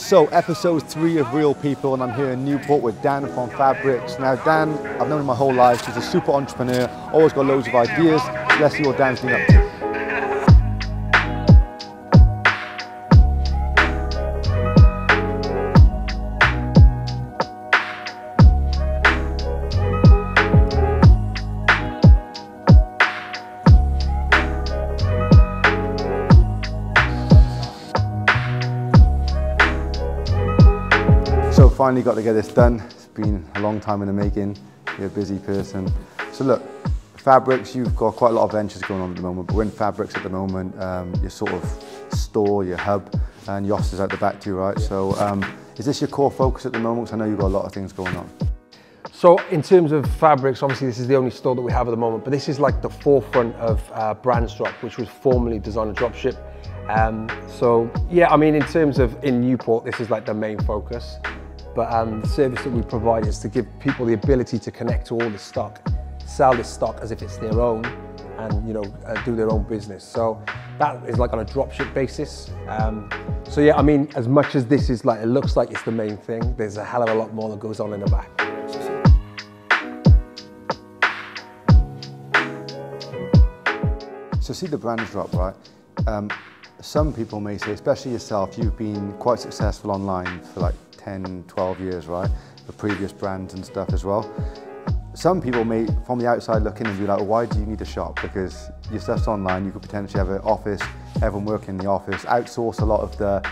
So, episode 3 of Real People, and I'm here in Newport with Dan from Fabrix. Now, Dan, I've known him my whole life. He's a super entrepreneur, always got loads of ideas. Let's see what Dan's been up to. So finally got to get this done. It's been a long time in the making. You're a busy person. So look, Fabrix, you've got quite a lot of ventures going on at the moment, but we're in Fabrix at the moment, your sort of store, your hub, and your office is out the back too, right? Yeah. So is this your core focus at the moment? 'Cause I know you've got a lot of things going on. So in terms of Fabrix, obviously this is the only store that we have at the moment, but this is like the forefront of Brands Drop, which was formerly Designer Dropship. So yeah, I mean, in terms of in Newport, this is like the main focus. But the service that we provide is to give people the ability to connect to all the stock, sell this stock as if it's their own, and do their own business. So that is like on a dropship basis. So yeah, I mean, as much as this is like, it looks like it's the main thing, there's a hell of a lot more that goes on in the back. So see the Brands Drop, right? Some people may say, especially yourself, you've been quite successful online for like 10, 12 years, right? The previous brands and stuff as well. Some people may, from the outside look in and be like, well, why do you need a shop? Because your stuff's online, you could potentially have an office, everyone working in the office, outsource a lot of the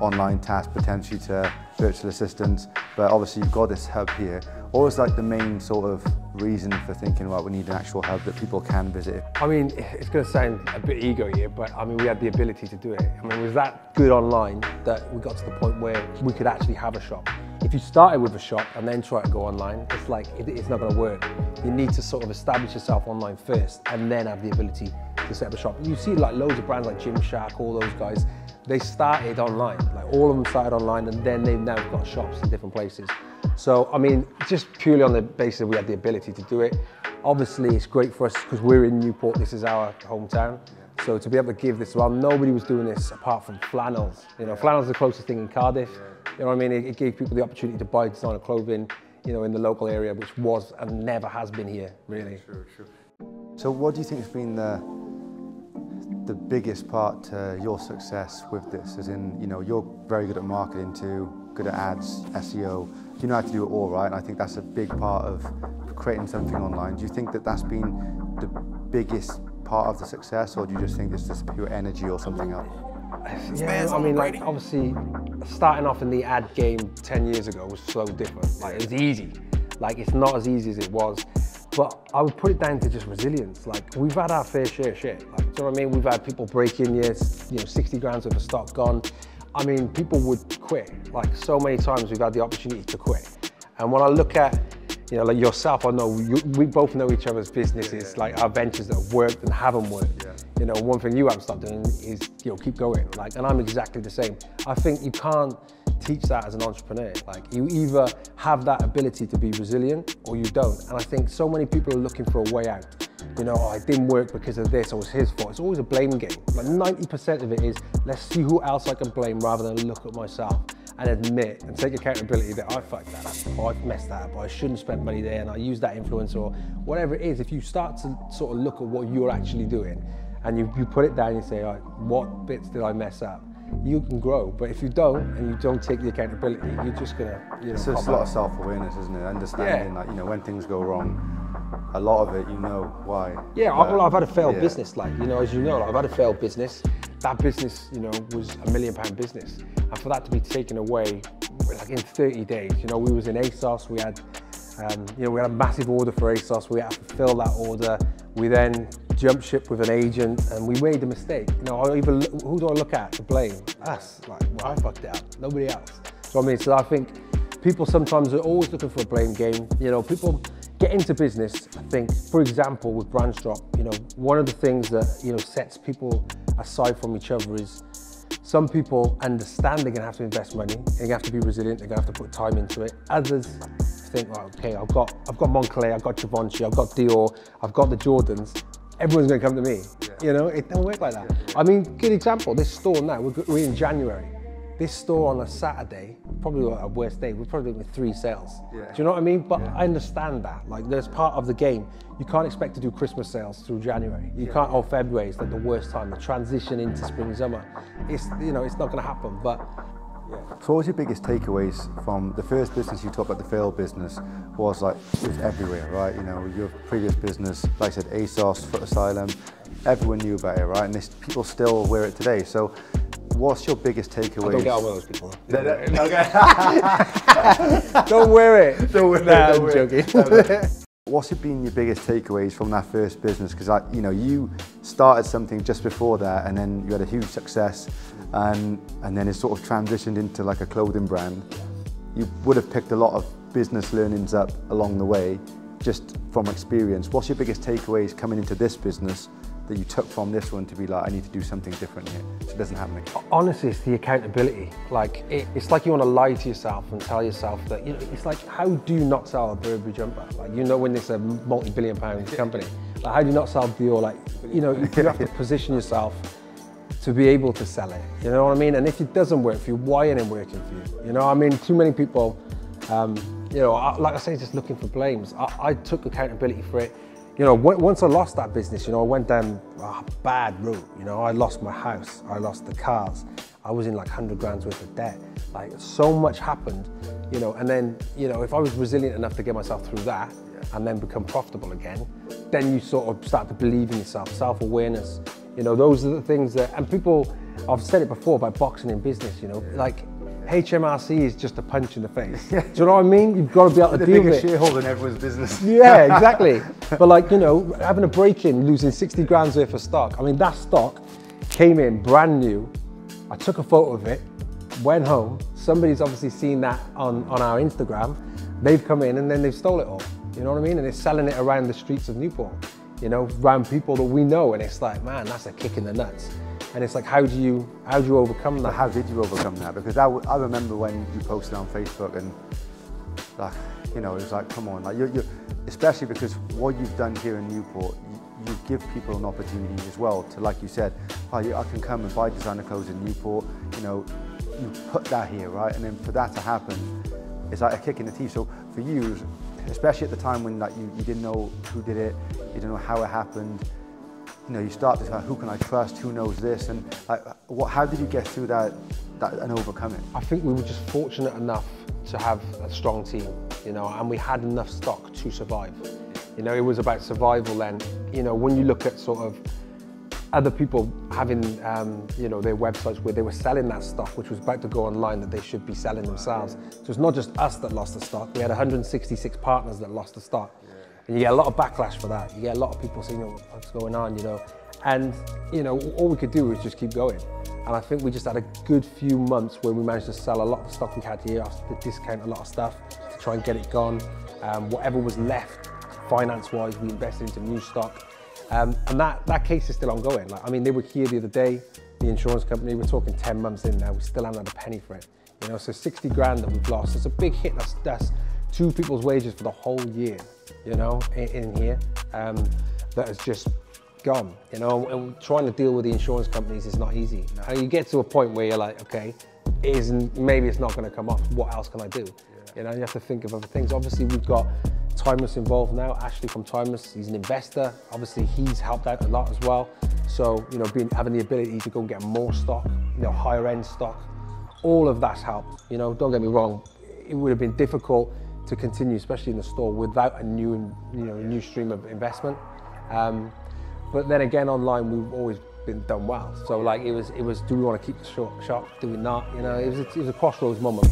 online tasks potentially to virtual assistants, but obviously you've got this hub here. What was like the main sort of reason for thinking, well, we need an actual hub that people can visit? I mean, it's going to sound a bit ego here, but I mean, we had the ability to do it. I mean, it was that good online that we got to the point where we could actually have a shop. If you started with a shop and then try to go online, it's like, it's not going to work. You need to sort of establish yourself online first and then have the ability to set up a shop. You see like loads of brands like Gymshark, all those guys, they started online, like all of them started online, and then they've now got shops in different places. So, I mean, just purely on the basis that we had the ability to do it. Obviously, it's great for us because we're in Newport, this is our hometown. Yeah. So to be able to give this, well, nobody was doing this apart from flannels. Flannels is the closest thing in Cardiff. Yeah. You know what I mean? It gave people the opportunity to buy designer clothing, in the local area, which was and never has been here, really. Sure. So what do you think has been the biggest part to your success with this? As in, you're very good at marketing too, good at ads, SEO. You know how to do it all, right? And I think that's a big part of creating something online. Do you think that that's been the biggest part of the success, or do you just think it's just pure energy or something else? Yeah, I mean, like, obviously, starting off in the ad game 10 years ago was so different. Like, it was easy. Like, it's not as easy as it was. But I would put it down to just resilience. Like, we've had our fair share of shit. Like, do you know what I mean? We've had people break in, 60 grams worth of stock gone. I mean, people would quit. Like, so many times we've had the opportunity to quit. And when I look at, like yourself, I know we both know each other's businesses, like our ventures that have worked and haven't worked. Yeah. One thing you haven't stopped doing is, keep going. Like, and I'm exactly the same. I think you can't teach that as an entrepreneur. Like, you either have that ability to be resilient or you don't. And I think so many people are looking for a way out. Oh, it didn't work because of this, or it was his fault. It's always a blame game. Like 90% of it is, let's see who else I can blame rather than look at myself and admit and take accountability that I fucked that up, or I've messed that up, or I shouldn't spend money there and I used that influence, or whatever it is. If you start to sort of look at what you're actually doing and you put it down and you say, all right, what bits did I mess up? You can grow, but if you don't and you don't take the accountability, you're just gonna, So it's a lot of self-awareness, isn't it? Understanding, like, when things go wrong, a lot of it, why. Yeah, I've had a failed business, like, as you know, like, I've had a failed business. That business, was £1 million business, and for that to be taken away, like in 30 days, we was in ASOS, we had, we had a massive order for ASOS, we had to fulfill that order. We then jumped ship with an agent, and we made a mistake. Who do I look at to blame? Us. Like, well, I fucked it up, nobody else. So I think people sometimes are always looking for a blame game. People get into business, I think, for example, with Brands Drop, one of the things that, sets people aside from each other is some people understand they're gonna have to invest money, they're gonna have to be resilient, they're gonna have to put time into it. Others think, well, okay, I've got Moncler, I've got Givenchy, I've got Dior, I've got the Jordans, everyone's gonna come to me. It don't work like that. I mean, good example, this store now, we're in January. this store on a Saturday, probably a worst day, we're probably doing 3 sales. Yeah. Do you know what I mean? But I understand that. Like, there's part of the game. You can't expect to do Christmas sales through January. You can't, or February is like the worst time. The transition into spring, summer, it's, you know, it's not going to happen. But yeah. So what was your biggest takeaways from the first business you talked about, the failed business, was like, it was everywhere, right? You know, your previous business, like I said, ASOS, Foot Asylum, everyone knew about it, right? And people still wear it today. So what's your biggest takeaway? I don't get on with those people. Okay. Don't wear it. Don't wear it. I'm joking. What's been your biggest takeaways from that first business? Because you know, you started something just before that, and then you had a huge success, and then it sort of transitioned into like a clothing brand. You would have picked a lot of business learnings up along the way, just from experience. What's your biggest takeaways coming into this business that you took from this one to be like, I need to do something different here so it doesn't happen again? Honestly, it's the accountability. Like, it's like you want to lie to yourself and tell yourself that, you know, it's like, how do you not sell a Burberry jumper? Like, you know, when it's a multi-billion-pound company, like, how do you not sell Dior? Like, you know, you have to position yourself to be able to sell it. You know what I mean? And if it doesn't work for you, why isn't it working for you? You know, I mean, too many people, you know, like I say, just looking for blames. I took accountability for it. You know, once I lost that business, you know, I went down a bad route. You know, I lost my house, I lost the cars, I was in like 100 grand's worth of debt. Like, so much happened, you know, and then, you know, if I was resilient enough to get myself through that and then become profitable again, then you sort of start to believe in yourself, self-awareness. You know, those are the things that, and people, I've said it before about boxing in business, you know, like, HMRC is just a punch in the face. Do you know what I mean? You've got to be able to deal with it. The biggest shareholder in everyone's business. Yeah, exactly. But like, you know, having a break-in, losing 60 grand's worth of stock. I mean, that stock came in brand new. I took a photo of it, went home. Somebody's obviously seen that on our Instagram. They've come in and then they've stole it all. You know what I mean? And they're selling it around the streets of Newport, you know, around people that we know. And it's like, man, that's a kick in the nuts. And it's like, how do you overcome that? How did you overcome that? Because I remember when you posted on Facebook, and like, you know, it was like, come on, like you're especially because what you've done here in Newport, you give people an opportunity as well to, like you said, oh, I can come and buy designer clothes in Newport. You know, you put that here, right? And then for that to happen, it's like a kick in the teeth. So for you, especially at the time when like you didn't know who did it, you didn't know how it happened. You know, you start to say, who can I trust? Who knows this? And how did you get through that and overcome it? I think we were just fortunate enough to have a strong team, you know, and we had enough stock to survive. You know, it was about survival then. You know, when you look at sort of other people having, you know, their websites where they were selling that stock, which was about to go online, that they should be selling themselves. So it's not just us that lost the stock. We had 166 partners that lost the stock. And you get a lot of backlash for that. You get a lot of people saying, you know, what's going on, you know. And, you know, all we could do was just keep going. And I think we just had a good few months where we managed to sell a lot of the stock we had here, to discount a lot of stuff to try and get it gone. Whatever was left, finance-wise, we invested into new stock. And that case is still ongoing. Like, I mean, they were here the other day, the insurance company, we're talking 10 months in now, we still haven't had a penny for it. You know, so 60 grand that we've lost, it's a big hit. That's 2 people's wages for the whole year, you know, in here, that has just gone, you know, and trying to deal with the insurance companies is not easy. No. And you get to a point where you're like, okay, maybe it's not going to come off, what else can I do? Yeah. You know, you have to think of other things. Obviously, we've got Timeless involved now, Ashley from Timeless, he's an investor. Obviously, he's helped out a lot as well. So, you know, having the ability to go and get more stock, you know, higher end stock, all of that's helped. You know, don't get me wrong, it would have been difficult to continue, especially in the store, without a new stream of investment. But then again, online, we've always been done well. So like, it was, do we want to keep the shop? Do we not? You know, it was a crossroads moment.